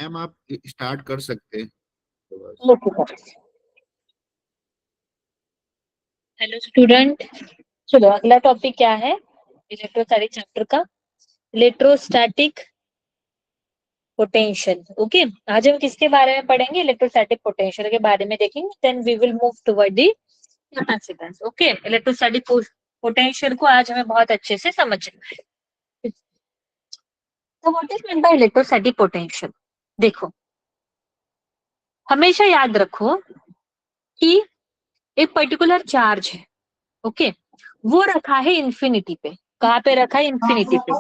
Ma'am आप start कर सकते हैं तो बस। ओके। हेलो स्टूडेंट, चलो अगला टॉपिक क्या है इलेक्ट्रोस्टैटिक चैप्टर का, इलेक्ट्रोस्टैटिक पोटेंशियल। ओके, आज हम किसके बारे में पढ़ेंगे? इलेक्ट्रोस्टैटिक पोटेंशियल के बारे में देखेंगे, then we will move toward the capacitance. Okay, electrostatic potential को आज हमें बहुत अच्छे से समझना है। तो what is mean by electrostatic potential? देखो, हमेशा याद रखो कि एक पर्टिकुलर चार्ज है, ओके, वो रखा है इंफिनिटी पे। कहाँ पे रखा है? इंफिनिटी पे।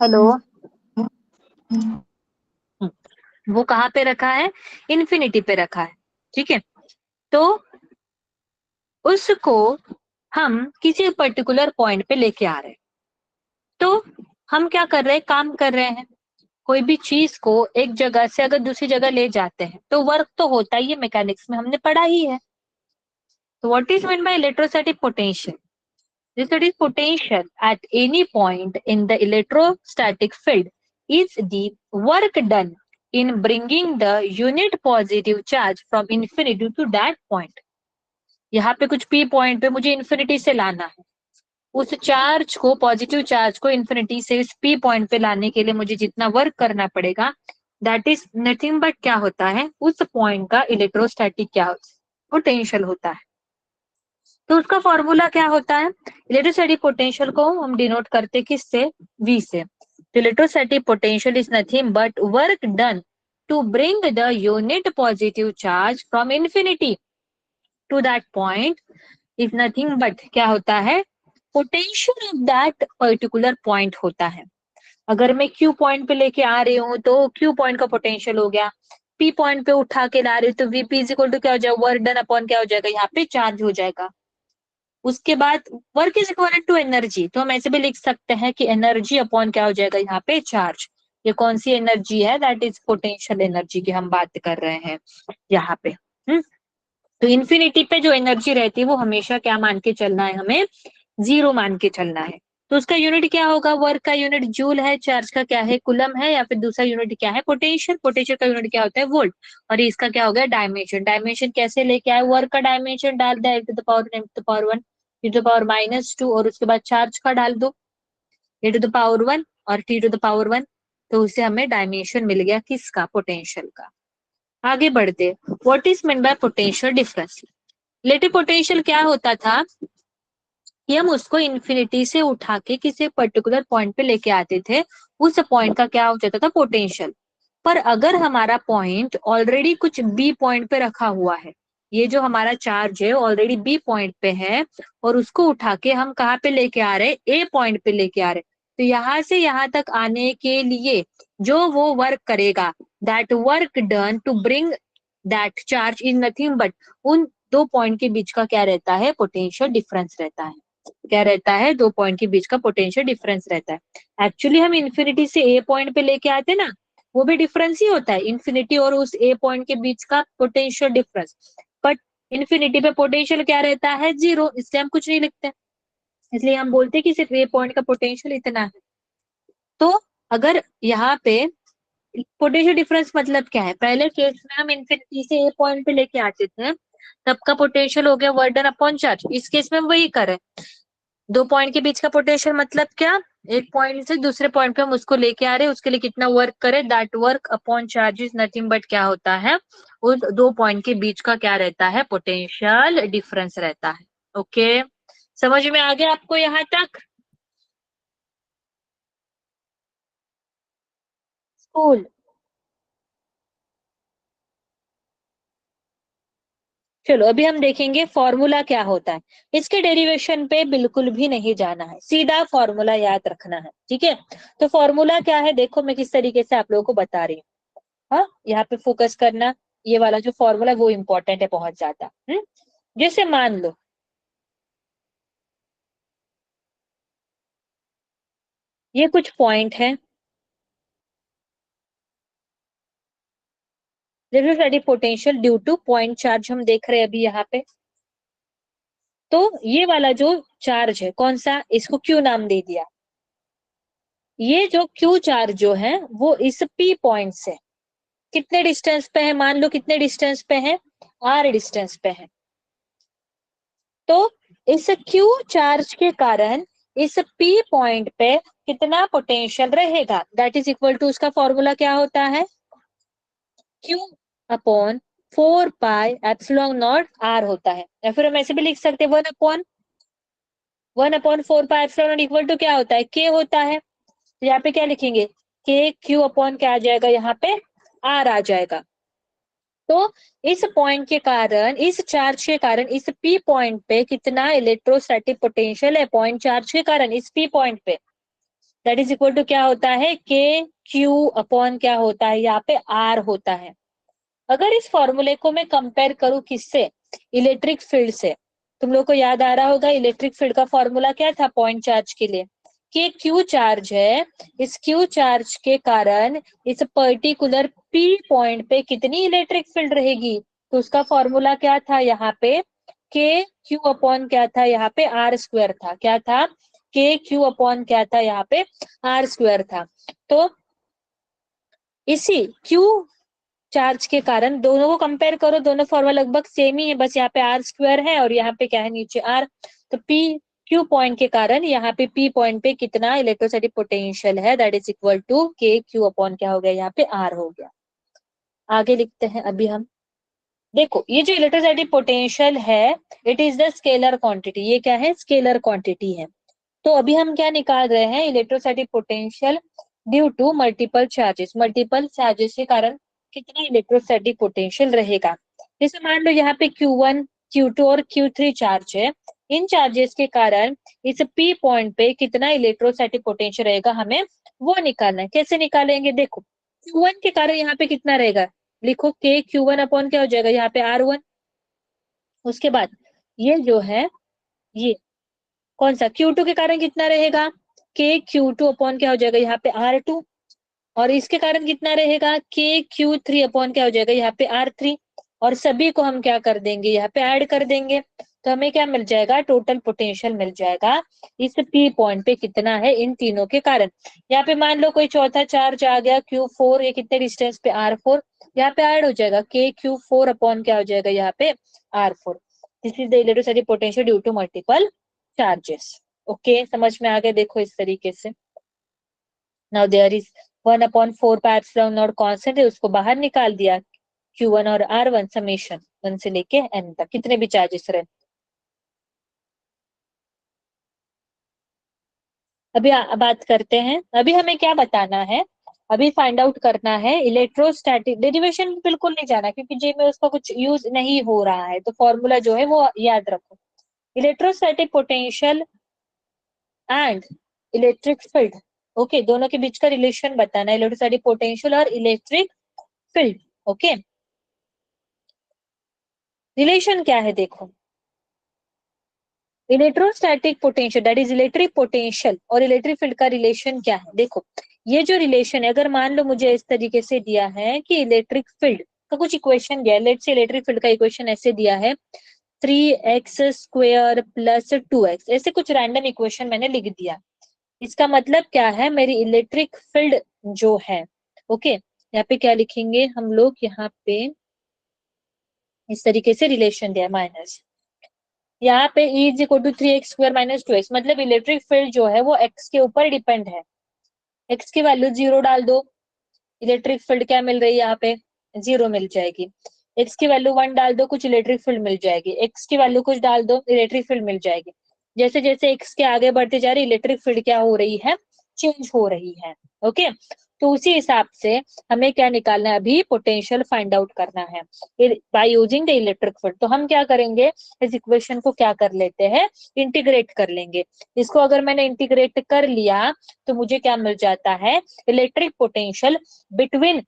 हेलो, वो कहाँ पे रखा है? इंफिनिटी पे रखा है, ठीक है। तो उसको हम किसी पर्टिकुलर पॉइंट पे लेके आ रहे हैं। तो हम क्या कर रहे हैं? काम कर रहे हैं। कोई भी चीज को एक जगह से अगर दूसरी जगह ले जाते हैं तो वर्क तो होता ही है, मैकेनिक्स में हमने पढ़ा ही है। तो what is mean by electrostatic potential? Electrostatic potential at any point in the electrostatic field is the work done in bringing the unit positive charge from infinity to that point. यहाँ पे कुछ P point पे मुझे infinity से लाना है, उस charge को, पॉजिटिव चार्ज को इन्फिनिटी से इस P पॉइंट पे लाने के लिए मुझे जितना वर्क करना पड़ेगा, दैट इज नथिंग बट क्या होता है? उस पॉइंट का इलेक्ट्रोस्टैटिक क्या पोटेंशियल होता है। तो उसका फॉर्मूला क्या होता है? इलेक्ट्रोस्टैटिक पोटेंशियल को हम डिनोट करते किससे? V से। तो electrostatic potential is nothing but work done to bring the unit positive charge from infinity to that point is nothing but क्या होता है? Potential of that particular point होता है। अगर मैं Q पॉइंट पे लेके आ रही हूँ तो Q पॉइंट का पोटेंशियल हो गया, P पॉइंट पे उठा के ला रही हूँ तो Vp इज इक्वल टू क्या हो जाएगा? वर्क डन अपॉन क्या हो जाएगा? यहाँ पे चार्ज हो जाएगा। उसके बाद work is equal to energy, तो हम ऐसे भी लिख सकते हैं कि एनर्जी अपॉन क्या हो जाएगा? यहाँ पे चार्ज। ये कौन सी एनर्जी है? दैट इज पोटेंशियल एनर्जी की हम बात कर रहे हैं यहाँ पे। तो इन्फिनिटी पे जो एनर्जी रहती है वो हमेशा क्या मान के चलना है? हमें जीरो मान के चलना है। तो उसका यूनिट क्या होगा? वर्क का यूनिट जूल है, चार्ज का क्या है? कूलम है, या फिर दूसरा यूनिट क्या है? पोटेंशियल। पोटेंशियल का यूनिट क्या होता है? वोल्ट। और इसका क्या हो गया? डायमेंशन। डायमेंशन कैसे लेके आए? वर्क का डायमेंशन डाल दिया, e to the power m to the power 1, e to the power -2, और उसके बाद चार्ज का डाल दो, e टू द पावर 1 और t टू द पावर 1। तो उससे हमें डायमेंशन मिल गया किसका? पोटेंशियल का। आगे बढ़ते, what is mean bye potential difference? Relative potential क्या होता था कि हम उसको इन्फिनिटी से उठा के किसी पर्टिकुलर पॉइंट पे लेके आते थे, उस पॉइंट का क्या हो जाता था? पोटेंशियल। पर अगर हमारा पॉइंट ऑलरेडी कुछ बी पॉइंट पे रखा हुआ है, ये जो हमारा चार्ज है ऑलरेडी बी पॉइंट पे है, और उसको उठा के हम कहाँ पे लेके आ रहे हैं? ए पॉइंट पे लेके आ रहे हैं, तो यहाँ से यहाँ तक आने के लिए जो वो वर्क करेगा, that work done to bring that charge is nothing but उन दो पॉइंट के बीच का क्या रहता है? पोटेंशियल डिफरेंस रहता है। क्या रहता है? दो पॉइंट के बीच का पोटेंशियल डिफरेंस रहता है। एक्चुअली हम इन्फिनिटी से ए पॉइंट पे लेके आते ना, वो भी डिफरेंस ही होता है, इन्फिनिटी और उस ए पॉइंट के बीच का पोटेंशियल डिफरेंस। बट इन्फिनिटी पे पोटेंशियल क्या रहता है? जीरो, इसलिए हम कुछ नहीं लिखते, इसलिए हम बोलते हैं कि सिर्फ ए पॉइंट का पोटेंशियल इतना है। तो अगर यहाँ पे पोटेंशियल डिफरेंस मतलब क्या है? पहले केस में हम इन्फिनिटी से ए पॉइंट पे लेके आते थे, तब का पोटेंशियल हो गया वर्क डन अपॉन चार्ज। इस केस में हम वही करें, दो पॉइंट के बीच का पोटेंशियल मतलब क्या? एक पॉइंट से दूसरे पॉइंट पे हम उसको लेके आ रहे हैं, उसके लिए कितना वर्क करें? That work upon charge is nothing but क्या होता है? उस दो पॉइंट के बीच का क्या रहता है? पोटेंशियल डिफरेंस रहता है। ओके, समझ में आ गया आपको यहाँ तक? स्कूल, चलो अभी हम देखेंगे फॉर्मूला क्या होता है। इसके डेरिवेशन पे बिल्कुल भी नहीं जाना है, सीधा फॉर्मूला याद रखना है, ठीक है। तो फॉर्मूला क्या है? देखो मैं किस तरीके से आप लोगों को बता रही हूँ। हाँ, यहाँ पे फोकस करना, ये वाला जो फॉर्मूला है वो इंपॉर्टेंट है बहुत ज्यादा। जैसे मान लो ये कुछ पॉइंट है, electrostatic potential due two point charge हम देख रहे हैं अभी यहाँ पे। तो ये वाला जो चार्ज है कौन सा, इसको क्यू नाम दे दिया। ये जो क्यू चार्ज जो है वो इस पी पॉइंट से कितने डिस्टेंस पे है, मान लो कितने डिस्टेंस पे है, आर डिस्टेंस पे है। तो इस क्यू चार्ज के कारण इस पी पॉइंट पे कितना पोटेंशियल रहेगा, दैट इज इक्वल टू, उसका फॉर्मूला क्या होता है, Q upon 4 pi epsilon naught R होता है। या फिर हम ऐसे भी लिख सकते हैं 1/4 pi epsilon naught equal to क्या होता है, के होता है। तो यहाँ पे क्या लिखेंगे, के क्यू अपॉन क्या आ जाएगा, यहाँ पे आर आ जाएगा। तो इस पॉइंट के कारण, इस चार्ज के कारण इस पी पॉइंट पे कितना इलेक्ट्रोस्टैटिक पोटेंशियल है, पॉइंट चार्ज के कारण इस पी पॉइंट पे, दैट इज इक्वल टू क्या होता है, के क्यू अपॉन क्या होता है, यहाँ पे आर होता है। अगर इस फॉर्मूले को मैं कंपेयर करूं किससे, इलेक्ट्रिक फील्ड से, तुम लोग को याद आ रहा होगा इलेक्ट्रिक फील्ड का फॉर्मूला क्या था पॉइंट चार्ज के लिए, कि क्यू चार्ज है, इस क्यू चार्ज के कारण इस पर्टिकुलर पी पॉइंट पे कितनी इलेक्ट्रिक फील्ड रहेगी। तो उसका फॉर्मूला क्या था यहाँ पे, के क्यू अपॉन क्या था, यहाँ पे आर स्क्वायर था, क्या था, के क्यू अपॉन क्या था, यहाँ पे आर स्क्वायर था। तो इसी क्यू चार्ज के कारण दोनों को कंपेयर करो, दोनों फॉर्मूला लगभग सेम ही है, बस यहाँ पे आर स्क्वायर है और यहाँ पे क्या है नीचे आर। तो पी क्यू पॉइंट के कारण यहाँ पे पी पॉइंट पे कितना इलेक्ट्रोस्टैटिक पोटेंशियल है, दैट इज इक्वल टू के क्यू अपॉन क्या हो गया, यहाँ पे आर हो गया। आगे लिखते हैं अभी हम, देखो ये जो इलेक्ट्रोस्टैटिक पोटेंशियल है it is the scalar quantity, ये क्या है, स्केलर क्वांटिटी है। तो अभी हम क्या निकाल रहे हैं, electrostatic potential due to multiple charges के कारण कितना इलेक्ट्रोस्टैटिक पोटेंशियल रहेगा। जैसे मान लो यहाँ पे Q1, Q2 और Q3 चार्ज है, इन चार्जेस के कारण इस P पॉइंट पे कितना इलेक्ट्रोस्टैटिक पोटेंशियल रहेगा, हमें वो निकालना है। कैसे निकालेंगे, देखो Q1 के कारण यहाँ पे कितना रहेगा, लिखो के Q1 अपॉन क्या हो जाएगा, यहाँ पे R1। उसके बाद ये जो है, ये कौन सा, Q2 के कारण कितना रहेगा, के Q2 अपॉन क्या हो जाएगा, यहाँ पे R2। और इसके कारण कितना रहेगा, के Q3 अपॉन क्या हो जाएगा, यहाँ पे R3। और सभी को हम क्या कर देंगे, यहाँ पे ऐड कर देंगे, तो हमें क्या मिल जाएगा, टोटल पोटेंशियल मिल जाएगा इस P पॉइंट पे कितना है, इन तीनों के कारण। यहाँ पे मान लो कोई चौथा चार्ज आ गया Q4, ये कितने डिस्टेंस पे R4, यहाँ पे ऐड हो जाएगा के Q4 अपॉन क्या हो जाएगा, यहाँ पे R4। This is the electrostatic potential due to multiple charges. Okay, समझ में आ गया, देखो इस तरीके से। Now there is 1/4 pi epsilon naught constant है, उसको बाहर निकाल दिया, Q1 और R1 समेशन 1 से लेके n तक कितने भी चार्जेस रहे। अभी बात करते हैं, अभी हमें क्या बताना है, अभी फाइंड आउट करना है इलेक्ट्रोस्टैटिक, डेरिवेशन बिल्कुल नहीं जाना क्योंकि जे में उसका कुछ यूज नहीं हो रहा है, तो फॉर्मूला जो है वो याद रखो। Electrostatic potential and electric field, okay, दोनों के बीच का रिलेशन बताना है, इलेक्ट्रोस्टैटिक पोटेंशियल और इलेक्ट्रिक फील्ड। ओके, रिलेशन क्या है, देखो electrostatic potential that is electric potential और इलेक्ट्रिक फील्ड का रिलेशन क्या है। देखो ये जो रिलेशन है, अगर मान लो मुझे इस तरीके से दिया है कि इलेक्ट्रिक फील्ड का कुछ इक्वेशन दिया है, लेट्स से इलेक्ट्रिक फील्ड का इक्वेशन ऐसे दिया है 3x² + 2x, ऐसे कुछ रैंडम इक्वेशन मैंने लिख दिया। इसका मतलब क्या है, मेरी इलेक्ट्रिक फील्ड जो है, ओके, यहाँ पे क्या लिखेंगे हम लोग, यहाँ पे इस तरीके से रिलेशन दिया है माइनस, यहाँ पे E = 3x² - 2x, मतलब इलेक्ट्रिक फील्ड जो है वो x के ऊपर डिपेंड है। x की वैल्यू 0 डाल दो, इलेक्ट्रिक फील्ड क्या मिल रही है, यहाँ पे 0 मिल जाएगी। x की वैल्यू 1 डाल दो, कुछ इलेक्ट्रिक फील्ड मिल जाएगी। x की वैल्यू कुछ डाल दो, इलेक्ट्रिक फील्ड मिल जाएगी। जैसे जैसे x के आगे बढ़ते जा रही, इलेक्ट्रिक फील्ड क्या हो रही है, चेंज हो रही है। ओके, तो उसी हिसाब से हमें क्या निकालना है, अभी पोटेंशियल फाइंड आउट करना है by using the electric field. तो हम क्या करेंगे, इस इक्वेशन को क्या कर लेते हैं, इंटीग्रेट कर लेंगे। इसको अगर मैंने इंटीग्रेट कर लिया तो मुझे क्या मिल जाता है, electric potential between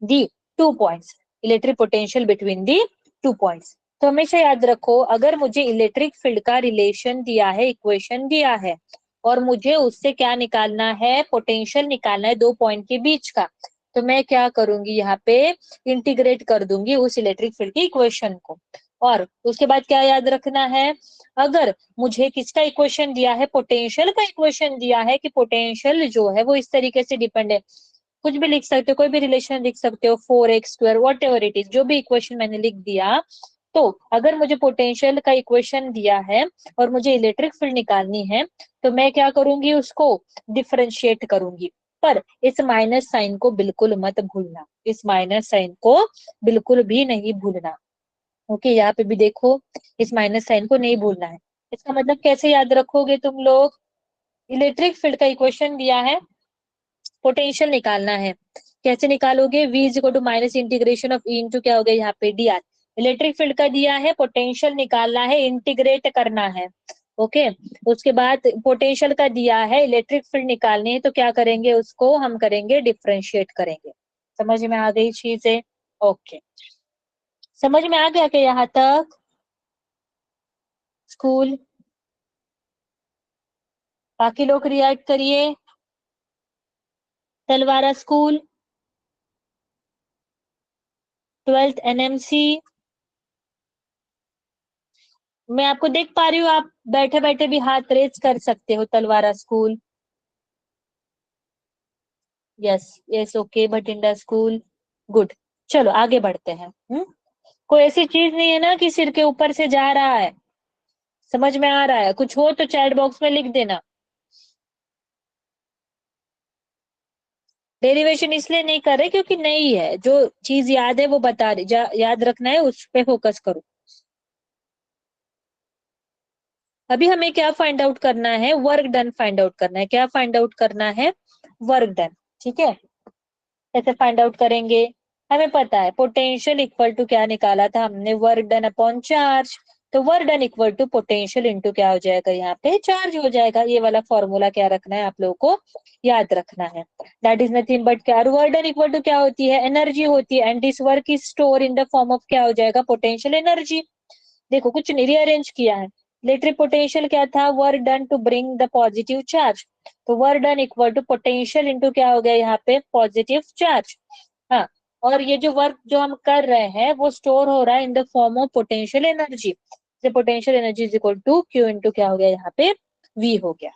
the 2 points, electric potential between the 2 points. तो हमेशा याद रखो, अगर मुझे इलेक्ट्रिक फील्ड का रिलेशन दिया है, इक्वेशन दिया है, और मुझे उससे क्या निकालना है, पोटेंशियल निकालना है 2 पॉइंट के बीच का, तो मैं क्या करूंगी, यहाँ पे इंटीग्रेट कर दूंगी उस इलेक्ट्रिक फील्ड की इक्वेशन को। और उसके बाद क्या याद रखना है, अगर मुझे किसका इक्वेशन दिया है, पोटेंशियल का इक्वेशन दिया है कि पोटेंशियल जो है वो इस तरीके से डिपेंड है, कुछ भी लिख सकते हो, कोई भी रिलेशन लिख सकते हो, 4x², what ever it is, जो भी इक्वेशन मैंने लिख दिया, तो अगर मुझे पोटेंशियल का इक्वेशन दिया है और मुझे इलेक्ट्रिक फील्ड निकालनी है, तो मैं क्या करूंगी, उसको डिफरेंशिएट करूंगी। पर इस माइनस साइन को बिल्कुल मत भूलना, इस माइनस साइन को बिल्कुल भी नहीं भूलना। ओके, यहाँ पे भी देखो, इस माइनस साइन को नहीं भूलना है। इसका मतलब कैसे याद रखोगे तुम लोग, इलेक्ट्रिक फील्ड का इक्वेशन दिया है, पोटेंशियल निकालना है, कैसे निकालोगे, v is equal to minus integration of E into क्या हो गया यहाँ पे dr। इलेक्ट्रिक फील्ड का दिया है, पोटेंशियल निकालना है, इंटीग्रेट करना है। ओके, उसके बाद पोटेंशियल का दिया है, इलेक्ट्रिक फील्ड निकालनी है, तो क्या करेंगे, उसको हम करेंगे डिफरेंशिएट करेंगे। समझ में आ गई चीजें? ओके, समझ में आ गया क्या यहाँ तक? स्कूल, बाकी लोग रिएक्ट करिए। तलवारा स्कूल, 12th एनएमसी, मैं आपको देख पा रही हूँ, आप बैठे बैठे भी हाथ रेज कर सकते हो। Talwara school, yes yes, okay, Bathinda school, good. चलो आगे बढ़ते हैं। कोई ऐसी चीज नहीं है ना कि सिर के ऊपर से जा रहा है, समझ में आ रहा है? कुछ हो तो चैट बॉक्स में लिख देना। डेरिवेशन इसलिए नहीं कर रहे क्योंकि नहीं है, जो चीज याद है वो बता रही, याद रखना है, उस पे फोकस करो। अभी हमें क्या फाइंड आउट करना है, वर्क डन फाइंड आउट करना है। क्या फाइंड आउट करना है, वर्क डन। ठीक है, कैसे फाइंड आउट करेंगे, हमें पता है पोटेंशियल इक्वल टू क्या निकाला था हमने, वर्क डन अपॉन चार्ज। तो work done equal to potential into क्या हो जाएगा, यहाँ पे चार्ज हो जाएगा। ये वाला फॉर्मूला क्या रखना है आप लोगों को, याद रखना है। दैट इज नथिंग बट क्या, वर्क डन इक्वल टू क्या होती है, एनर्जी होती है, and this work is store in the form of क्या हो जाएगा, पोटेंशियल एनर्जी। देखो कुछ नहीं रीअरेंज किया है, इलेक्ट्रिक पोटेंशियल क्या था, work done to bring the positive charge. तो work done equal to potential into क्या हो गया यहाँ पे, पॉजिटिव चार्ज। हाँ, और ये जो वर्क जो हम कर रहे हैं वो स्टोर हो रहा है in the form of potential energy. Potential energy is equal to Q into क्या हो गया यहाँ पे, वी हो गया।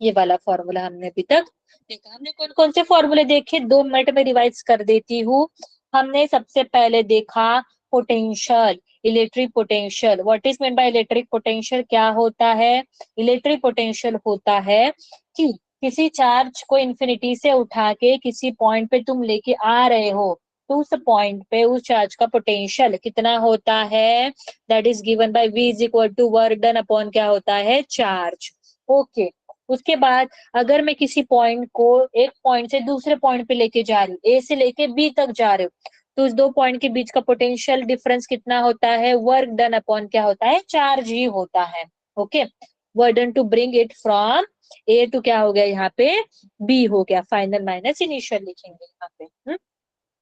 ये वाला फॉर्मूला हमने अभी तक देखा। हमने कौन कौन से फॉर्मूले देखे, 2 मिनट में रिवाइज कर देती हूँ। हमने सबसे पहले देखा potential, electric potential. What is mean by electric potential, क्या होता है, इलेक्ट्रिक पोटेंशियल होता है कि किसी चार्ज को इंफिनिटी से उठा के किसी पॉइंट पे तुम लेके आ रहे हो, तो उस पॉइंट पे उस चार्ज का पोटेंशियल कितना होता है, that is given by v is equal to work done upon क्या होता है, चार्ज। ओके, उसके बाद अगर मैं किसी पॉइंट को एक पॉइंट से दूसरे पॉइंट पे लेके जा रही हूँ, ए से लेके बी तक जा रहे हो, तो उस 2 पॉइंट के बीच का पोटेंशियल डिफरेंस कितना होता है, वर्क डन अपॉन क्या होता है, चार्ज ही होता है। Okay, work done to bring it from A to क्या हो गया यहाँ पे, बी हो गया, फाइनल माइनस इनिशियल लिखेंगे यहाँ पे।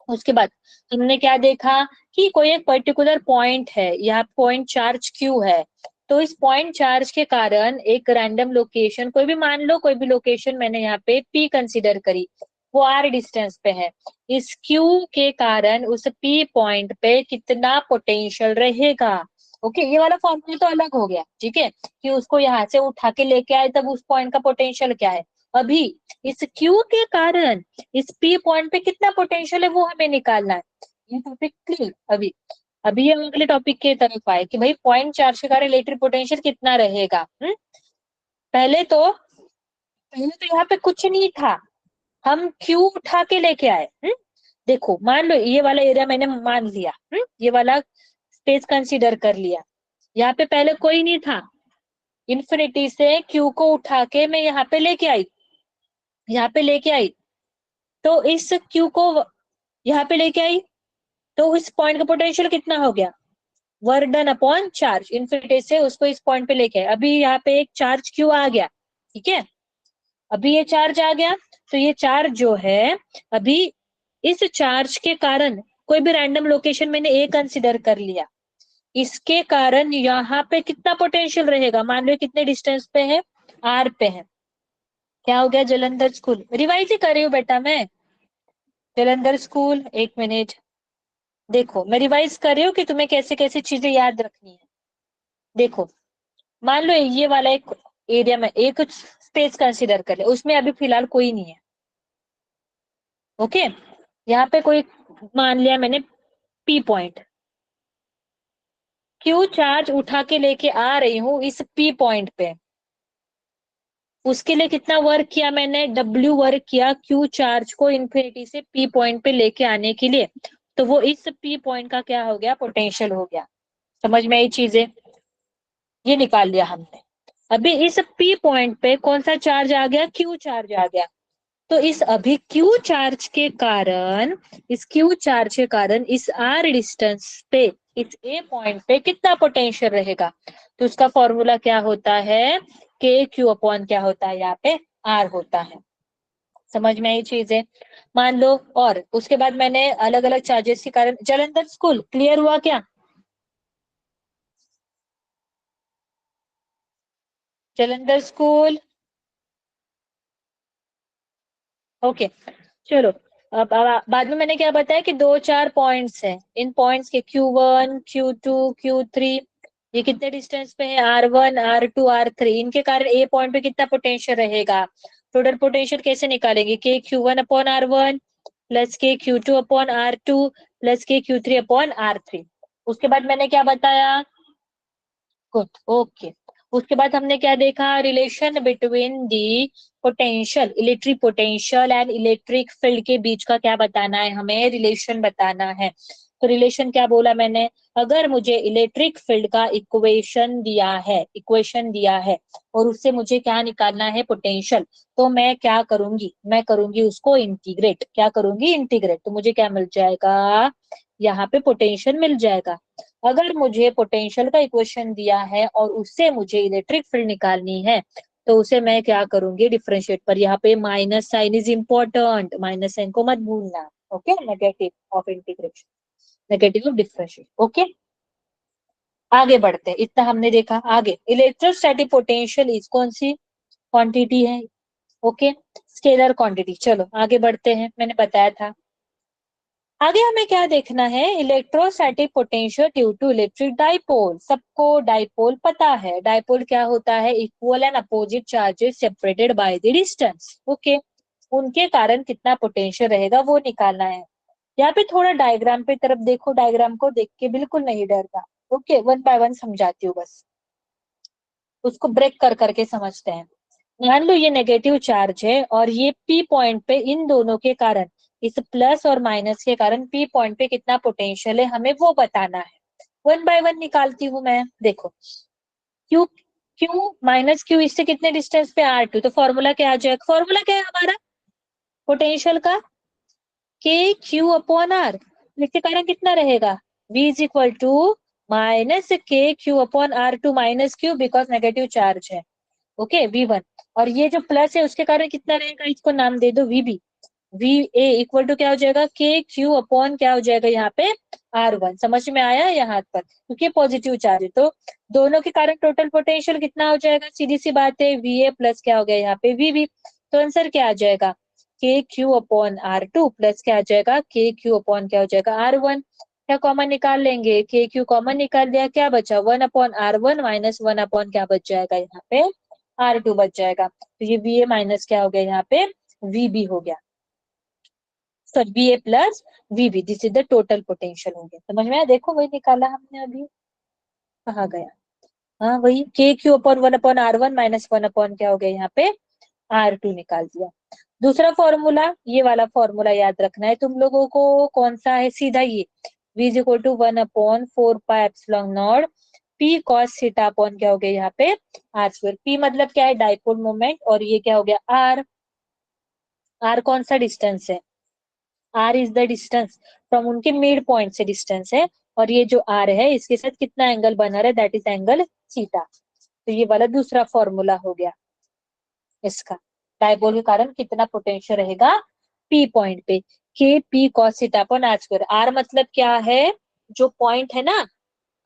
उसके बाद हमने क्या देखा कि कोई एक पर्टिकुलर पॉइंट है, यहाँ पॉइंट चार्ज क्यू है, तो इस पॉइंट चार्ज के कारण एक रैंडम लोकेशन, कोई भी मान लो, कोई भी लोकेशन मैंने यहाँ पे पी कंसीडर करी, वो आर डिस्टेंस पे है। इस क्यू के कारण उस पी पॉइंट पे कितना पोटेंशियल रहेगा। ओके, ये वाला फॉर्मूला तो अलग हो गया, ठीक है, कि उसको यहाँ से उठा के लेके आए तब उस पॉइंट का पोटेंशियल क्या है। अभी इस क्यू के कारण इस पी पॉइंट पे कितना पोटेंशियल है वो हमें निकालना है। ये टॉपिक क्लियर? अभी अभी हम अगले टॉपिक के तरफ आए कि भाई पॉइंट चार्ज के कारण इलेक्ट्रिक पोटेंशियल कितना रहेगा। पहले तो यहाँ पे कुछ नहीं था, हम क्यू उठा के लेके आए। देखो मान लो ये वाला एरिया मैंने मान लिया, ये वाला स्पेस कंसीडर कर लिया, यहाँ पे पहले कोई नहीं था, इन्फिनिटी से क्यू को उठा के मैं यहाँ पे लेके आई, यहाँ पे लेके आई, तो इस क्यू को यहाँ पे लेके आई, तो इस पॉइंट का पोटेंशियल कितना हो गया, work done upon charge, infinity से उसको इस पॉइंट पे लेके आए। अभी यहाँ पे एक चार्ज क्यू आ गया, ठीक है, अभी ये चार्ज आ गया, तो ये चार्ज जो है, अभी इस चार्ज के कारण कोई भी रैंडम लोकेशन मैंने ए कंसिडर कर लिया, इसके कारण यहाँ पे कितना पोटेंशियल रहेगा, मान लो कितने डिस्टेंस पे है, आर पे है। क्या हो गया, जलंधर स्कूल, रिवाइज ही कर रही हूँ बेटा मैं, जलंधर स्कूल, एक मिनट, देखो मैं रिवाइज कर रही हूँ कि तुम्हें कैसे कैसे चीजें याद रखनी है। देखो मान लो ये वाला एक एरिया में एक स्पेस कंसीडर कर ले, उसमें अभी फिलहाल कोई नहीं है। ओके, यहाँ पे कोई मान लिया मैंने पी पॉइंट, क्यू चार्ज उठा के लेके आ रही हूँ इस पी पॉइंट पे, उसके लिए कितना वर्क किया मैंने, डब्ल्यू वर्क किया क्यू चार्ज को इन्फिनिटी से पी पॉइंट पे लेके आने के लिए। तो वो इस पी पॉइंट का क्या हो गया, पोटेंशियल हो गया। समझ में आई चीजें, ये निकाल लिया हमने। अभी इस पी पॉइंट पे कौन सा चार्ज आ गया, क्यू चार्ज आ गया। तो इस अभी क्यू चार्ज के कारण, इस क्यू चार्ज के कारण इस आर डिस्टेंस पे, इस ए पॉइंट पे कितना पोटेंशियल रहेगा। तो उसका फॉर्मूला क्या होता है, के क्यू अपॉन क्या होता है, यहाँ पे आर होता है। समझ में आई चीजें, मान लो। और उसके बाद मैंने अलग अलग चार्जेस के कारण, जालंधर स्कूल क्लियर हुआ क्या, जालंधर स्कूल, ओके। चलो अब बाद में मैंने क्या बताया कि दो चार पॉइंट्स हैं, इन पॉइंट्स के Q1 Q2 Q3, ये कितने डिस्टेंस पे है, R1 R2 R3, इनके कारण ए पॉइंट पे कितना पोटेंशियल रहेगा। टोटल पोटेंशियल कैसे निकालेंगे, के Q1 अपॉन R1 प्लस के Q2 अपॉन R2 प्लस के Q3 अपॉन R3। उसके बाद मैंने क्या बताया, गुड, ओके। उसके बाद हमने क्या देखा, relation between the potential, electric potential and electric field के बीच का क्या बताना है, हमें रिलेशन बताना है। तो रिलेशन क्या बोला मैंने, अगर मुझे इलेक्ट्रिक फील्ड का इक्वेशन दिया है और उससे मुझे क्या निकालना है, पोटेंशियल, तो मैं क्या करूंगी, मैं करूंगी उसको इंटीग्रेट, क्या करूंगी, इंटीग्रेट। तो मुझे क्या मिल जाएगा, यहाँ पे पोटेंशियल मिल जाएगा। अगर मुझे पोटेंशियल का इक्वेशन दिया है और उससे मुझे इलेक्ट्रिक फील्ड निकालनी है, तो उसे मैं क्या करूंगी, डिफरेंशिएट। पर यहाँ पे minus sign is important, minus sign को मत भूलना। Okay, negative of integration, negative of differentiate. Okay, आगे बढ़ते हैं, इतना हमने देखा। आगे इलेक्ट्रोस्टैटिक पोटेंशियल इज कौन सी क्वांटिटी है, ओके, स्केलर क्वांटिटी। चलो आगे बढ़ते हैं, मैंने बताया था। आगे हमें क्या देखना है, electrostatic potential due to electric dipole. सबको डाइपोल पता है, डाइपोल क्या होता है, equal and opposite charges separated by the distance. Okay, उनके कारण कितना पोटेंशियल रहेगा वो निकालना है। यहाँ पे थोड़ा डायग्राम पे तरफ देखो, डायग्राम को देख के बिल्कुल नहीं डरना। ओके, वन बाय वन समझाती हूँ बस, उसको ब्रेक कर करके समझते हैं। मान लो ये नेगेटिव चार्ज है और ये पी पॉइंट पे इन दोनों के कारण, इस प्लस और माइनस के कारण पी पॉइंट पे कितना पोटेंशियल है हमें वो बताना है। वन बाय वन निकालती हूँ मैं। देखो क्यू, क्यू माइनस क्यू, इससे कितने डिस्टेंस पे R2, तो फॉर्मूला क्या आ जाएगा, फॉर्मूला क्या है हमारा पोटेंशियल का, के क्यू अपॉन आर। इसके कारण कितना रहेगा, V is equal to minus K Q upon R2 minus Q, because negative charge है। Okay, V1। और ये जो प्लस है उसके कारण कितना रहेगा, इसको नाम दे दो VB। VA इक्वल टू क्या हो जाएगा, के क्यू अपॉन क्या हो जाएगा यहाँ पे R1। समझ में आया यहाँ पर, क्योंकि पॉजिटिव चार्ज है तो दोनों के कारण टोटल पोटेंशियल कितना हो जाएगा, सीधी सी बात है, VA प्लस क्या हो गया यहाँ पे VB। तो आंसर क्या आ जाएगा, के क्यू अपॉन R2 प्लस क्या आ जाएगा, के क्यू अपॉन क्या हो जाएगा R1। क्या कॉमन निकाल लेंगे, के क्यू कॉमन निकाल दिया, क्या बचा 1/R1 माइनस 1 क्या बच जाएगा यहाँ पे R2 बच जाएगा। तो ये VA माइनस क्या हो गया यहाँ पे VB हो गया, sorry VA plus VB, this is the total potential हो गया। समझ में आया, देखो वही निकाला हमने अभी, कहा गया, हाँ वही के क्यू अपॉन 1/R1 माइनस 1 क्या हो गया यहाँ पे R2 निकाल दिया। दूसरा फॉर्मूला, ये वाला फॉर्मूला याद रखना है तुम लोगों को, कौन सा है, सीधा ये V is equal to 1/4πε0 P cos theta upon क्या हो गया यहाँ पे R²। P मतलब क्या है, डाइपोल मोमेंट, और ये क्या हो गया R। R कौन सा डिस्टेंस है, R is the distance from उनके मिड पॉइंट से डिस्टेंस है, और ये जो R है इसके साथ कितना एंगल बना रहा है, दैट इज एंगल थीटा। तो ये वाला दूसरा फॉर्मूला हो गया इसका, डाइपोल के कारण कितना पोटेंशियल रहेगा P पॉइंट पे, के P cos theta upon R²। R मतलब क्या है, जो पॉइंट है ना,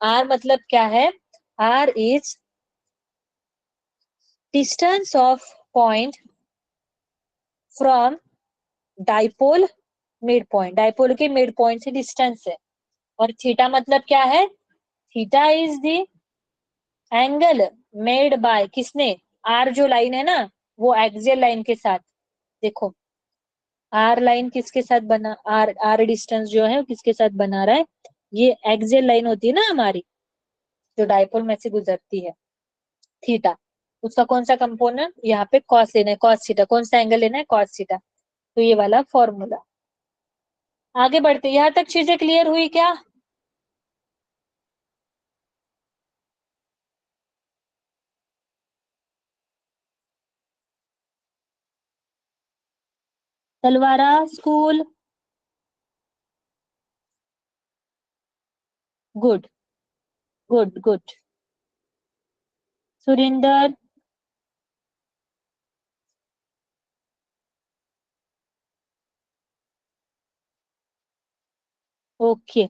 R मतलब क्या है, R is distance of point from dipole mid point, dipole के मिड पॉइंट से डिस्टेंस है। और थीटा मतलब क्या है? Theta is the angle made by किसने? आर जो लाइन है ना, वो एक्सियल लाइन के साथ, देखो आर लाइन किसके साथ बना, आर आर डिस्टेंस जो है किसके साथ बना रहा है? ये एक्सियल लाइन होती है ना हमारी, जो डायपोल में से गुजरती है, थीटा, उसका कौन सा कंपोनेंट? यहाँ पे कॉस लेना है, कॉस थीटा। कौन सा एंगल लेना है? Cos theta. तो ये वाला फॉर्मूला। आगे बढ़ते, यहाँ तक चीजें क्लियर हुई क्या? Talwara school, good good good. Surinder, okay.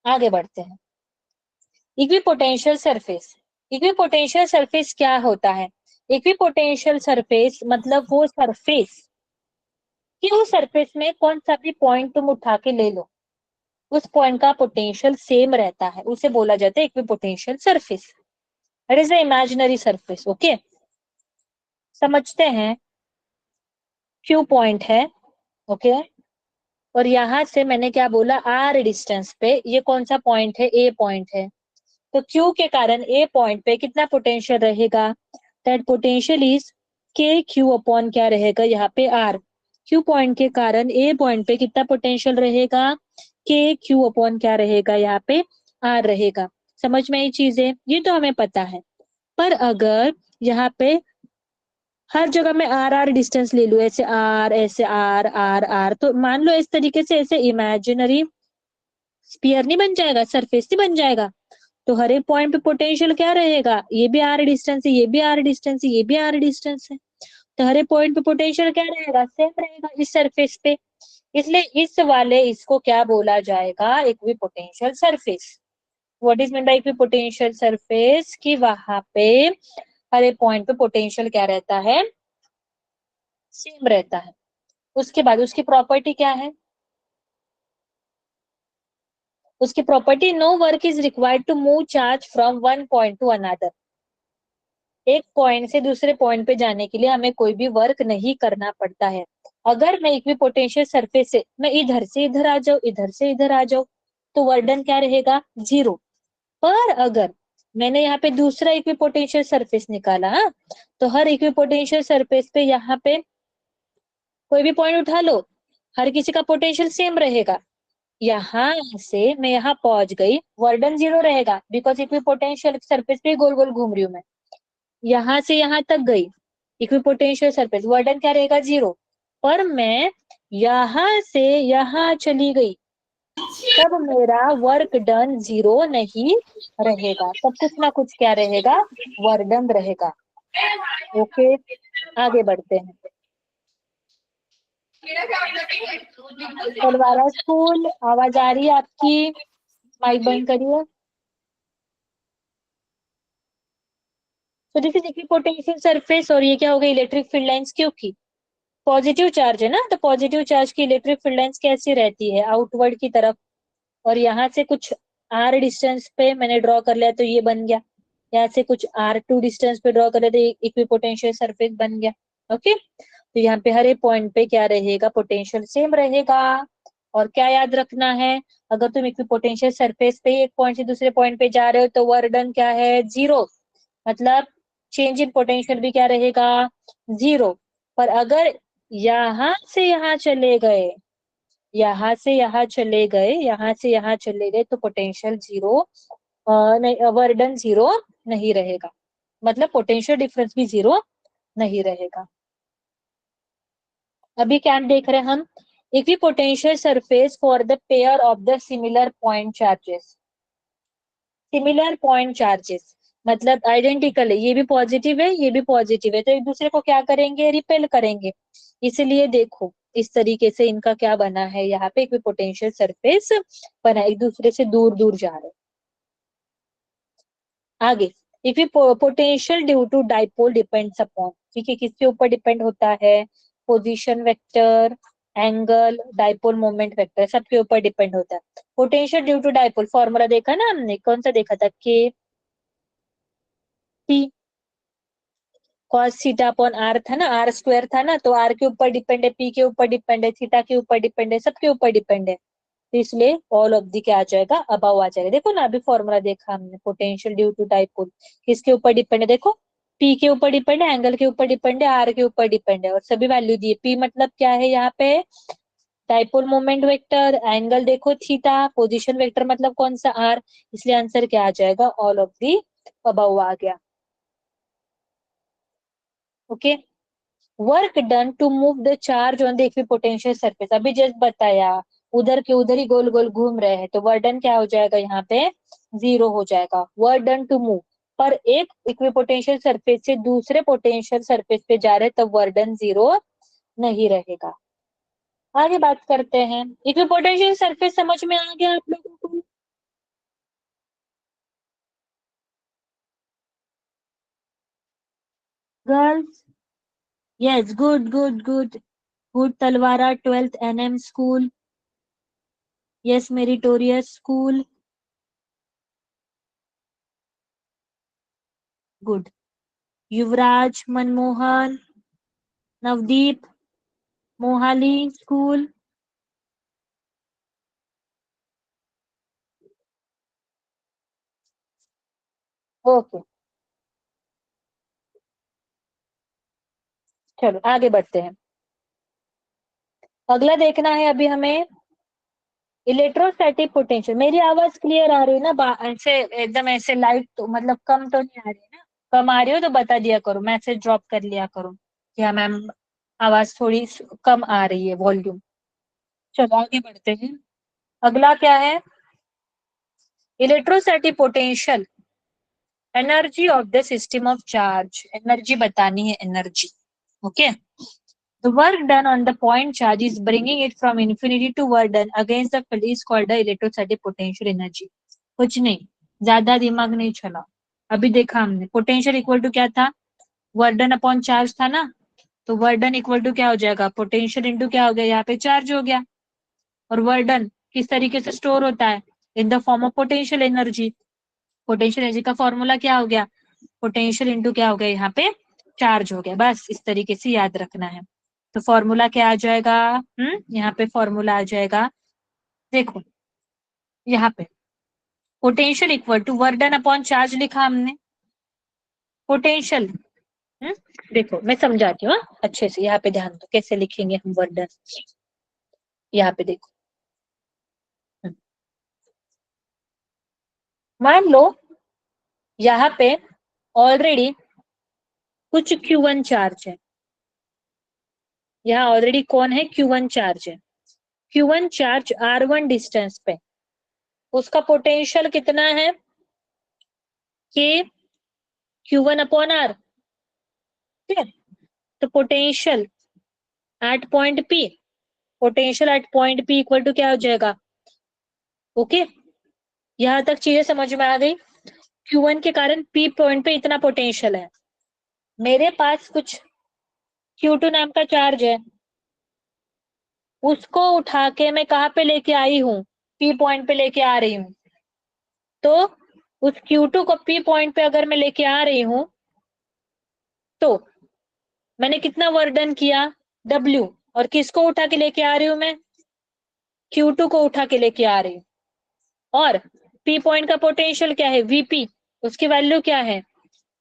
आगे बढ़ते हैं। Equipotential surface. इक्विपोटेंशियल सरफेस क्या होता है? इक्विपोटेंशियल सरफेस मतलब वो सरफेस कि उस सरफेस में कौन सा भी पॉइंट तुम उठा के ले लो, उस पॉइंट का पोटेंशियल सेम रहता है, उसे बोला जाता है equipotential surface. It is the imaginary surface. Okay, समझते हैं। क्यू पॉइंट है, ओके और यहां से मैंने क्या बोला, आर डिस्टेंस पे ये कौन सा पॉइंट है? ए पॉइंट है। तो क्यू के कारण ए पॉइंट पे कितना पोटेंशियल रहेगा? दैट पोटेंशियल इज के क्यू अपॉन क्या रहेगा यहाँ पे? आर। क्यू पॉइंट के कारण ए पॉइंट पे कितना पोटेंशियल रहेगा? के क्यू अपॉन क्या रहेगा यहाँ पे? आर रहेगा। समझ में आई चीजें? ये तो हमें पता है। पर अगर यहाँ पे हर जगह में आर आर डिस्टेंस ले लूं, ऐसे आर, ऐसे आर आर आर, तो मान लो इस तरीके से ऐसे इमेजिनरी स्पीयर नहीं बन जाएगा, सरफेस नहीं बन जाएगा। तो हर एक पॉइंट पे पोटेंशियल क्या रहेगा? ये भी आर डिस्टेंस है, ये भी आर डिस्टेंस है, ये भी आर डिस्टेंस है। तो हर एक पॉइंट पे पोटेंशियल क्या रहेगा? सेम रहेगा इस सरफेस पे। इसलिए इस वाले इसको क्या बोला जाएगा? Equipotential surface. What is mean bye equipotential surface? कि वहां पे हर एक पॉइंट पे पोटेंशियल क्या रहता है? सेम रहता है। उसके बाद उसकी प्रॉपर्टी क्या है? उसकी property, no work is required to move charge from one point to another. एक पॉइंट से दूसरे पॉइंट पे जाने के लिए हमें कोई भी वर्क नहीं करना पड़ता है। अगर मैं इक्विपोटेंशियल सरफेस से मैं इधर से इधर आ जाऊं, इधर से इधर आ जाऊं, तो वर्क डन क्या रहेगा? जीरो। पर अगर मैंने यहाँ पे दूसरा इक्विपोटेंशियल सरफेस निकाला, हाँ, तो हर इक्विपोटेंशियल सरफेस पे यहाँ पे कोई भी पॉइंट उठा लो, हर किसी का पोटेंशियल सेम रहेगा। यहाँ से मैं यहाँ पहुंच गई, वर्डन जीरो रहेगा, बिकॉज इक्विपोटेंशियल सरफेस पे गोल गोल घूम रही हूँ मैं। यहाँ से यहाँ तक गई, इक्विपोटेंशियल सरफेस, वर्डन क्या रहेगा? जीरो। पर मैं यहाँ से यहाँ चली गई, तब मेरा वर्क डन जीरो नहीं रहेगा, तब कुछ ना कुछ क्या रहेगा? वर्क डन रहेगा। ओके, आगे बढ़ते हैं। तलवारा स्कूल, आवाज आ रही है आपकी? माइक बंद करिए। तो दिस इज इक्विपोटेंशियल सरफेस, और ये क्या हो गई? Electric field lines. क्योंकि पॉजिटिव चार्ज है ना, तो पॉजिटिव चार्ज की इलेक्ट्रिक फील्ड लाइंस कैसी रहती है? आउटवर्ड की तरफ। और यहाँ से कुछ आर डिस्टेंस पे मैंने ड्रॉ कर लिया तो ये बन गया, यहाँ से कुछ R2 डिस्टेंस पे ड्रॉ कर लिया तो इक्विपोटेंशियल सरफेस बन गया। ओके, तो यहाँ पे हर एक पॉइंट पे क्या रहेगा? पोटेंशियल सेम रहेगा। और क्या याद रखना है? अगर तुम इक्विपोटेंशियल सरफेस पे एक पॉइंट से दूसरे पॉइंट पे जा रहे हो तो वर्क डन क्या है? जीरो। मतलब चेंज इन पोटेंशियल भी क्या रहेगा? जीरो। पर अगर यहाँ से यहाँ चले गए, यहाँ से यहाँ चले गए, यहाँ से यहाँ चले गए, तो पोटेंशियल जीरो नहीं, वर्क डन जीरो नहीं रहेगा। मतलब पोटेंशियल डिफरेंस भी जीरो नहीं रहेगा। अभी क्या देख रहे हैं हम? Equipotential surface for the pair of the similar point charges. Similar point charges मतलब आइडेंटिकल है, ये भी पॉजिटिव है, ये भी पॉजिटिव है, तो एक दूसरे को क्या करेंगे? रिपेल करेंगे। इसलिए देखो इस तरीके से इनका क्या बना है, यहाँ पे इक्विपोटेंशियल सरफेस बना, एक दूसरे से दूर दूर जा रहे हैं। आगे, if potential due to dipole depends upon, ठीक है, किसके ऊपर डिपेंड होता है? Position vector, angle, dipole moment vector, सबके ऊपर डिपेंड होता है। Potential due to dipole formula देखा ना हमने, कौन सा देखा था? K T cos theta upon R था ना, आर स्क्वायर था ना, तो आर के ऊपर डिपेंड है, पी के ऊपर डिपेंड है, थीटा के ऊपर डिपेंड है, सबके ऊपर डिपेंड है, तो इसलिए ऑल ऑफ दी क्या आ जाएगा? अबव आ जाएगा। देखो ना, अभी फॉर्मूला देखा हमने, पोटेंशियल ड्यू टू डाइपोल किसके ऊपर डिपेंड है? देखो, पी के ऊपर डिपेंड है, एंगल के ऊपर डिपेंड है, आर के ऊपर डिपेंड है, और सभी वैल्यू दी है। पी मतलब क्या है यहाँ पे? डाइपोल मोमेंट वेक्टर, एंगल देखो थीटा, पोजीशन वेक्टर मतलब कौन सा? आर, इसलिए आंसर क्या आ जाएगा? ऑल ऑफ दी अबव आ गया। Okay, work done to move the charge on the equipotential surface, अभी जस्ट बताया, उधर के उधर ही गोल गोल घूम रहे हैं, तो वर्क डन क्या हो जाएगा? यहाँ पे 0 हो जाएगा। वर्क डन टू मूव, पर एक इक्विपोटेंशियल सरफेस से दूसरे पोटेंशियल सरफेस पे जा रहे, तब वर्क डन 0 नहीं रहेगा। आगे बात करते हैं, इक्विपोटेंशियल सरफेस समझ में आ गया आप लोगों को? Girls, yes, good good good good. Talwara 12th NM school, yes, meritorious school, good. Yuvraj, Manmohan, Navdeep, Mohali school, okay. चलो आगे बढ़ते हैं, अगला देखना है अभी हमें इलेक्ट्रोस्टैटिक पोटेंशियल। मेरी आवाज क्लियर आ रही है ना? ऐसे एकदम ऐसे लाइट तो मतलब कम तो नहीं आ रही है ना? कम आ रही हो तो बता दिया करो, मैसेज ड्रॉप कर लिया करो कि हाँ मैम, आवाज थोड़ी कम आ रही है, वॉल्यूम। चलो आगे बढ़ते हैं, अगला क्या है? Electrostatic potential, energy of the system of charge, energy बतानी है, energy. Okay, the work done on the point charge is bringing it from infinity to work done against the field is called the electrostatic potential energy। कुछ नहीं, ज्यादा दिमाग नहीं चला, अभी देखा हमने, पोटेंशियल इक्वल टू क्या था? वर्क डन अपॉन चार्ज था ना, तो वर्क डन इक्वल टू क्या हो जाएगा? पोटेंशियल इंटू क्या हो गया? यहाँ पे चार्ज हो गया। और वर्क डन किस तरीके से स्टोर होता है? In the form of potential energy. Potential energy का फॉर्मूला क्या हो गया? पोटेंशियल इंटू क्या हो गया? यहाँ पे चार्ज हो गया। बस इस तरीके से याद रखना है। तो फॉर्मूला क्या आ जाएगा? यहाँ पे फॉर्मूला आ जाएगा, देखो यहाँ पे potential equal to work done upon charge लिखा हमने, पोटेंशियल। देखो मैं समझाती हूँ अच्छे से, यहाँ पे ध्यान दो कैसे लिखेंगे हम वर्क डन। यहाँ पे देखो, मान लो यहाँ पे ऑलरेडी कुछ Q1 चार्ज है, यहाँ ऑलरेडी कौन है? Q1 चार्ज है। Q1 चार्ज R1 डिस्टेंस पे, उसका पोटेंशियल कितना है? K Q1 अपॉन R, ठीक है? तो potential at point P, potential at point P equal to क्या हो जाएगा? ओके, यहां तक चीजें समझ में आ गई? Q1 के कारण P पॉइंट पे इतना पोटेंशियल है, मेरे पास कुछ Q2 नाम का चार्ज है, उसको उठा के मैं कहाँ पे लेके आई हूँ? P पॉइंट पे लेके आ रही हूँ। तो उस Q2 को P पॉइंट पे अगर मैं लेके आ रही हूँ, तो मैंने कितना वर्क डन किया? W। और किसको उठा के लेके आ रही हूँ मैं? Q2 को उठा के लेके आ रही हूँ। और P पॉइंट का पोटेंशियल क्या है? Vp, उसकी वैल्यू क्या है?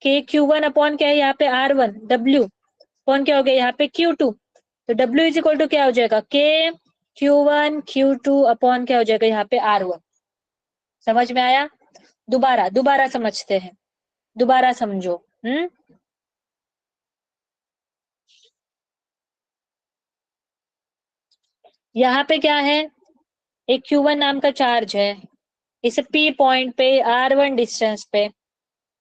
K Q1 अपॉन क्या है यहाँ पे? R1। W अपॉन क्या हो गया यहाँ पे? Q2। तो W इज इक्वल टू क्या हो जाएगा? K Q1 Q2 अपॉन क्या हो जाएगा यहाँ पे? R1। समझ में आया? दोबारा दोबारा समझते हैं, दोबारा समझो। यहाँ पे क्या है? एक Q1 नाम का चार्ज है, इस P पॉइंट पे R1 डिस्टेंस पे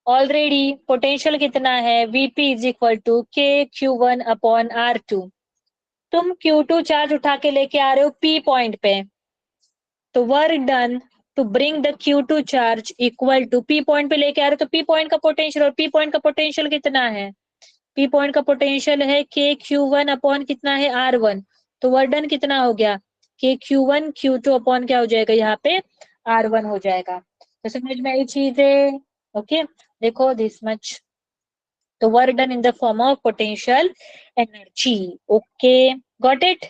ऑलरेडी पोटेंशियल कितना है? Vp is equal to K Q1 upon R2। तुम Q2 चार्ज उठा के लेके आ रहे हो P पॉइंट पे, तो work done to bring the Q2 charge equal to, P point पे लेके आ रहे तो P पॉइंट का पोटेंशियल, और P पॉइंट का पोटेंशियल कितना है, P पॉइंट का पोटेंशियल है KQ1 अपॉन कितना है R1, तो वर्क डन कितना हो गया KQ1 Q2 अपॉन क्या हो जाएगा यहाँ पे R1 हो जाएगा। तो समझ में आई चीजें, ओके देखो दिस मच, तो work done in the form of potential energy, okay got it.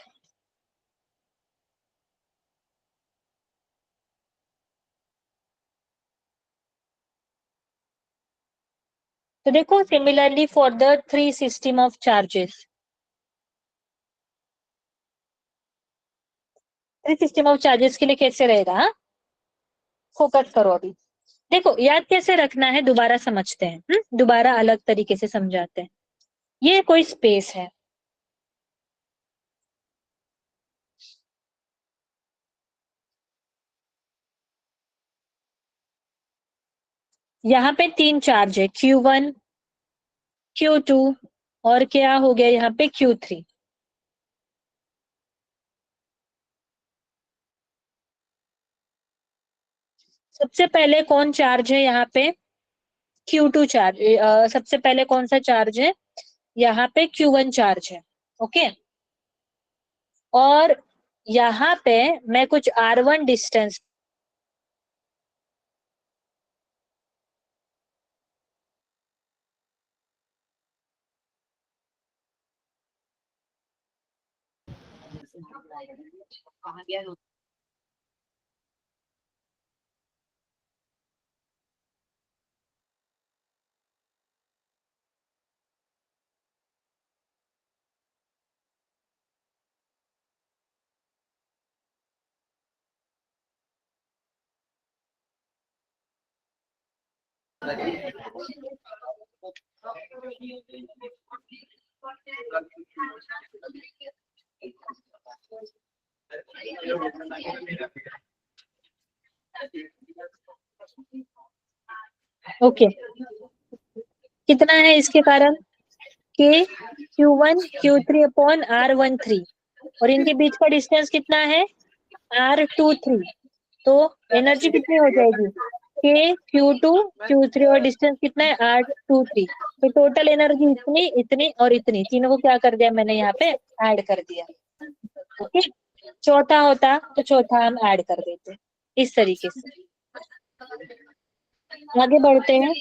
तो देखो similarly for the three system of charges, three system of charges के लिए कैसे रहेगा, फोकस करो अभी। देखो याद कैसे रखना है दोबारा समझते हैं, दोबारा अलग तरीके से समझाते हैं। ये कोई स्पेस है, यहाँ पे तीन चार्ज है Q1 Q2 और क्या हो गया यहाँ पे Q3। सबसे पहले कौन चार्ज है यहाँ पे Q2 चार्ज, सबसे पहले कौन सा चार्ज है यहाँ पे Q1 चार्ज है, ओके। और यहाँ पे मैं कुछ R1 डिस्टेंस, ओके कितना है इसके कारण के Q1 Q3 अपॉन R13, और इनके बीच का डिस्टेंस कितना है R23, तो एनर्जी कितनी हो जाएगी के Q2 Q3 और डिस्टेंस कितना है R23, तो टोटल एनर्जी इतनी इतनी और इतनी, तीनों को क्या कर दिया मैंने यहाँ पे ऐड कर दिया, ओके। चौथा होता तो चौथा हम ऐड कर देते, इस तरीके से। आगे बढ़ते हैं,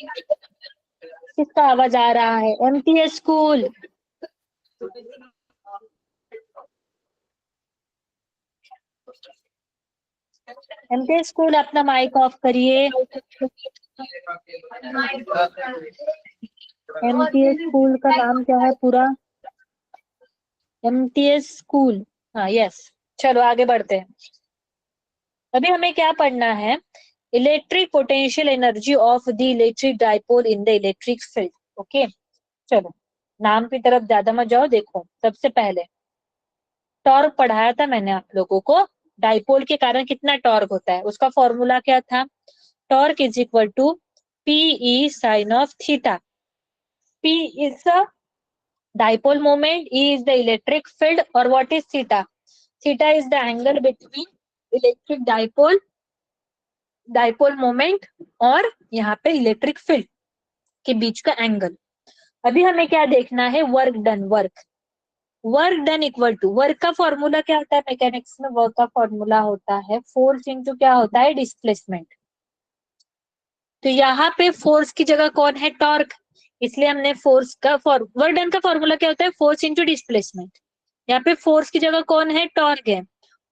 किसका आवाज आ रहा है, MTS स्कूल, MTS स्कूल अपना माइक ऑफ करिए। MTS स्कूल का नाम क्या है पूरा, MTS स्कूल, हाँ यस। चलो आगे बढ़ते हैं, अभी हमें क्या पढ़ना है, electric potential energy of the electric dipole in the electric field, okay. चलो नाम की तरफ ज्यादा मत जाओ, देखो सबसे पहले टॉर्क पढ़ाया था मैंने आप लोगों को, डाइपोल के कारण कितना टॉर्क होता है, उसका फॉर्मूला क्या था, torque is equal to PE sine of theta, P is the dipole moment, E is the electric field, और what is theta, theta is the angle between electric dipole, dipole moment और यहाँ पे electric field के बीच का angle. अभी हमें क्या देखना है, work done, work done equal to, work का फॉर्मूला क्या होता है मैकेनिक्स में, वर्क का फॉर्मूला होता है फोर्स इंटू क्या होता है डिस्प्लेसमेंट, तो यहाँ पे फोर्स की जगह कौन है टॉर्क, इसलिए हमने फोर्स का वर्क डन का फॉर्मूला क्या होता है फोर्स इंटू डिस्प्लेसमेंट, यहाँ पे फोर्स की जगह कौन है टॉर्क है,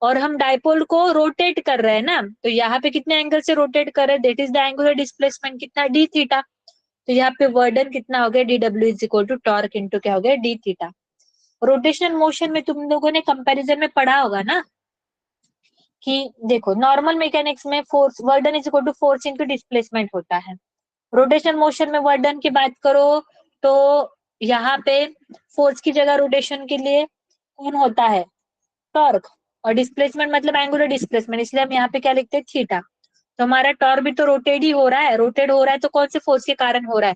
और हम डाइपोल को रोटेट कर रहे हैं ना, तो यहाँ पे कितने एंगल से रोटेट कर रहे हैं, that is the angular displacement कितना डी थीटा, तो यहाँ पे वर्डन कितना हो गया DW is equal to torque into क्या हो गया डी थीटा। रोटेशनल मोशन में तुम लोगों ने कंपैरिजन में पढ़ा होगा ना कि देखो नॉर्मल मैकेनिक्स में force work done is equal to force into displacement होता है, रोटेशन मोशन में वर्डन की बात करो तो यहाँ पे फोर्स की जगह रोटेशन के लिए कौन होता है टॉर्क, और डिस्प्लेसमेंट मतलब एंगुलर डिस्प्लेसमेंट, इसलिए हम यहाँ पे क्या लिखते हैं थीटा, तो हमारा टॉर्क भी तो रोटेट ही हो रहा है, रोटेट हो रहा है तो कौन से फोर्स के कारण हो रहा है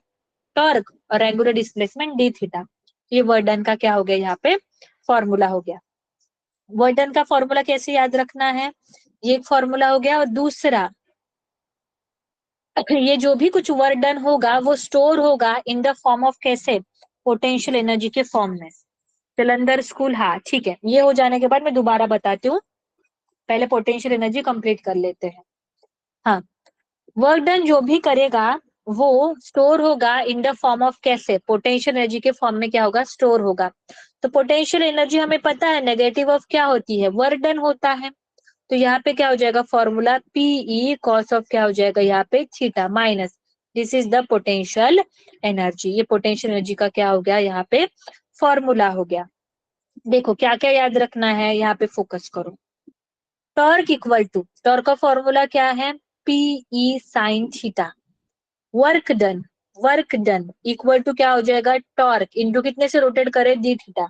टॉर्क, और एंगुलर डिस्प्लेसमेंट डी थीटा, ये वर्डन का क्या हो गया यहाँ पे फॉर्मूला हो गया। वर्डन का फॉर्मूला कैसे याद रखना है, ये एक फॉर्मूला हो गया, और दूसरा ये जो भी कुछ वर्क डन होगा वो स्टोर होगा इन द फॉर्म ऑफ कैसे, पोटेंशियल एनर्जी के फॉर्म में। जलंधर स्कूल, हाँ ठीक है। ये हो जाने के बाद मैं दोबारा बताती हूँ, पहले पोटेंशियल एनर्जी कंप्लीट कर लेते हैं। हाँ, वर्क डन जो भी करेगा वो स्टोर होगा इन द फॉर्म ऑफ कैसे, पोटेंशियल एनर्जी के फॉर्म में क्या होगा, स्टोर होगा। तो पोटेंशियल एनर्जी हमें पता है नेगेटिव ऑफ क्या होती है, वर्क डन होता है। तो यहाँ पे क्या हो जाएगा फॉर्मूला, पीई कॉस ऑफ क्या हो जाएगा यहाँ पे theta minus this is the potential energy. ये पोटेंशियल एनर्जी का क्या हो गया यहाँ पे फॉर्मूला हो गया। देखो क्या क्या याद रखना है, यहाँ पे फोकस करो। टॉर्क इक्वल टू, टॉर्क का फॉर्मूला क्या है, PE sine theta. Work done, work done equal to क्या हो जाएगा, टॉर्क इंटू कितने से रोटेट करे, डी थीटा।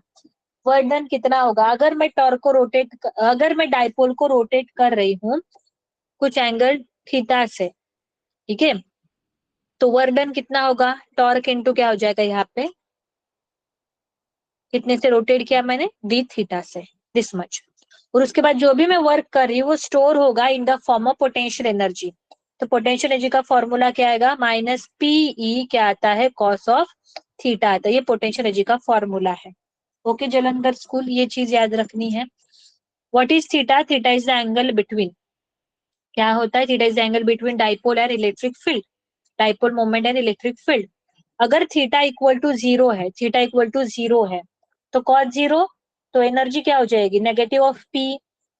वर्क डन कितना होगा, अगर मैं टॉर्क को रोटेट, अगर मैं डाइपोल को रोटेट कर रही हूँ कुछ एंगल थीटा से, ठीक है, तो वर्क डन कितना होगा, टॉर्क इंटू क्या हो जाएगा यहाँ पे, कितने से रोटेट किया मैंने, डी थीटा से, दिस मच। और उसके बाद जो भी मैं वर्क कर रही हूँ वो स्टोर होगा इन the form of potential energy. तो पोटेंशियल एनर्जी का फॉर्मूला क्या आएगा, माइनस पीई क्या आता है, कॉस ऑफ थीटा आता है। ये पोटेंशियल एनर्जी का फॉर्मूला है। ओके जलंधर स्कूल, ये चीज याद रखनी है। What is theta, theta is the angle between, क्या होता है, theta is the angle between dipole and electric field, dipole moment and electric field. अगर थीटा इक्वल टू जीरो है, थीटा इक्वल टू जीरो है, तो कॉस जीरो, तो energy क्या हो जाएगी, नेगेटिव ऑफ पी,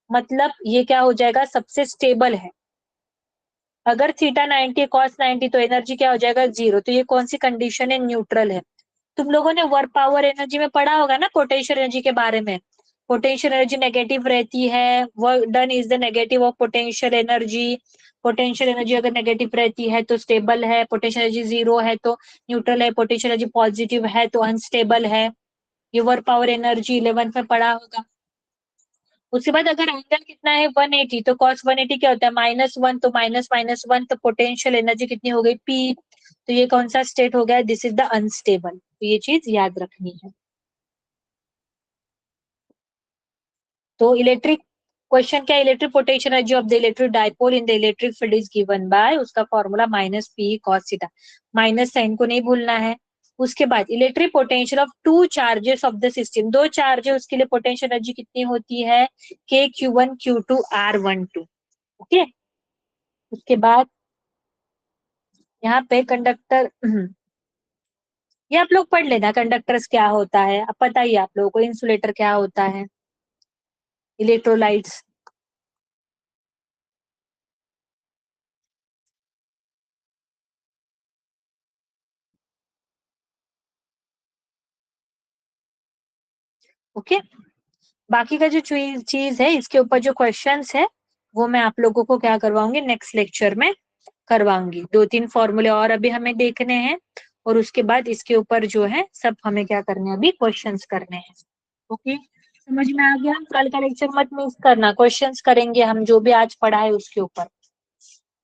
मतलब ये क्या हो जाएगा, सबसे स्टेबल है। अगर थीटा 90 कॉस 90 तो एनर्जी क्या हो जाएगा, जीरो। तो ये कौन सी कंडीशन है, न्यूट्रल है। तुम लोगों ने वर्क पावर एनर्जी में पढ़ा होगा ना पोटेंशियल एनर्जी के बारे में। पोटेंशियल एनर्जी नेगेटिव रहती है, work done is the negative of potential energy. Potential energy अगर नेगेटिव रहती है तो स्टेबल है, पोटेंशियल एनर्जी जीरो है तो न्यूट्रल है, पोटेंशियल एनर्जी पॉजिटिव है तो अनस्टेबल है। ये वर्क पावर एनर्जी 11th में पढ़ा होगा। उसके बाद अगर एंगल कितना है 180, तो कॉस 180 क्या होता है, -1, तो माइनस माइनस वन, तो पोटेंशियल एनर्जी कितनी हो गई, पी। तो ये कौन सा स्टेट हो गया, दिस इज द अनस्टेबल। तो ये चीज याद रखनी है। तो इलेक्ट्रिक क्वेश्चन क्या, electric potential energy of the electric dipole in the electric field is given by, उसका formula minus P cos theta, minus sign को नहीं भूलना है। उसके बाद electric potential of two charges of the system, दो charge है उसके लिए पोटेंशियल एनर्जी कितनी होती है, के Q1 Q2 R12। ओके, उसके बाद यहाँ पे कंडक्टर ये आप लोग पढ़ लेना, कंडक्टर्स क्या होता है अब पता ही है आप लोगों को, इंसुलेटर क्या होता है, इलेक्ट्रोलाइट्स। ओके, बाकी का जो चीज है इसके ऊपर जो क्वेश्चंस है वो मैं आप लोगों को क्या करवाऊंगी, नेक्स्ट लेक्चर में करवाऊंगी। 2-3 फॉर्मूले और अभी हमें देखने हैं, और उसके बाद इसके ऊपर जो है सब हमें क्या करने हैं, अभी क्वेश्चंस करने हैं। ओके, समझ में आ गया, कल का लेक्चर मत मिस करना, क्वेश्चंस करेंगे हम जो भी आज पढ़ा है उसके ऊपर।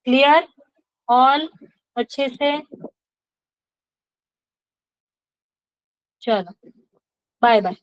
क्लियर ऑल, अच्छे से, चलो बाय बाय।